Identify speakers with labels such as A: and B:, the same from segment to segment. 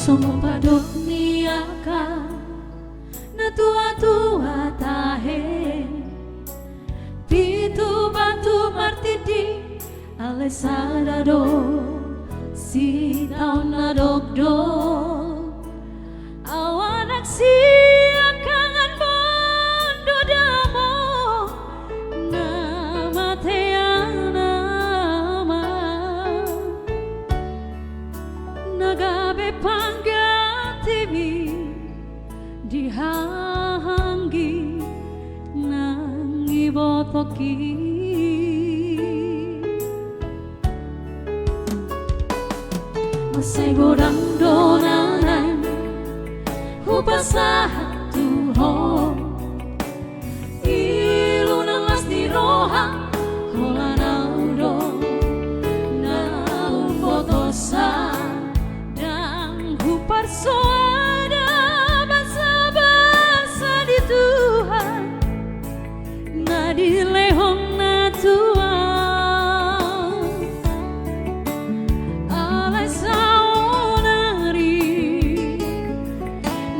A: Sompa dunia ka na tua-tua tahe pitu batu martidi alesarado si taon na dogdo awanak si akangan mondo damo nama teana nagabe panggatimi dihanggi nang ibotoki masay godang donanan hupasahat tuho ilu nang las di roha holanaudo na umbotosa Parsoada basa-basa di Tuhan na dilehong na Tuhan alay saunari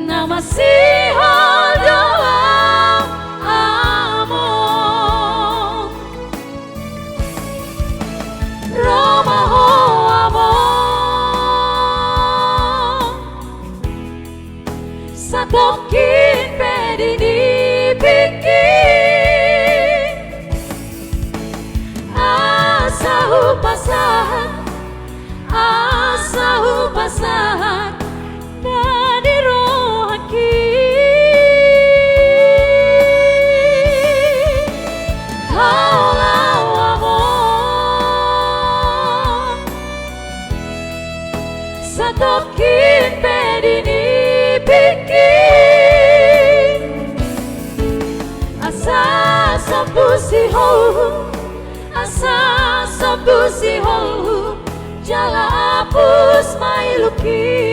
A: na masihal doang amo Romaho amo sa tokin pwede nipikir asa hupasahan na dirohaki haulau amor sa tokin pwede nipikir asa sambusi holu jala apus mailuki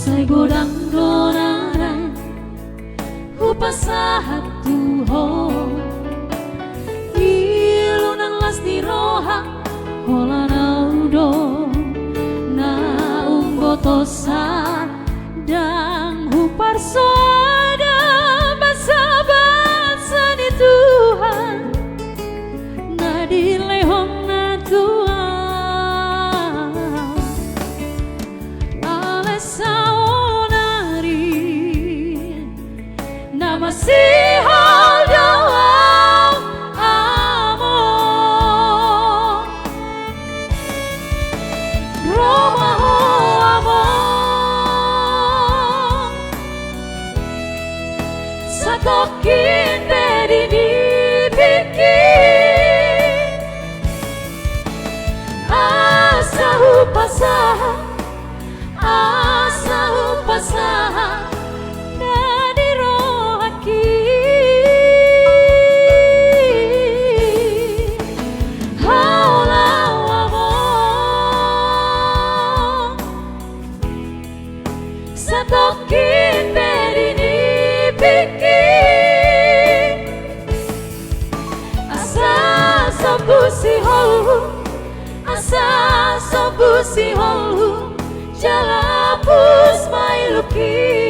A: Say godang donaran hupasahat tuho ilu nang las di roha holanaudo na umbotosa dan huparsoada basa-basa di Tuhan na dilehong na Tuhan masihal doang amor Romaho amor sa tokin pwede nipikir asa hupasahan sa tokin pwede nipikir asa sambusi holu jala apus mailuki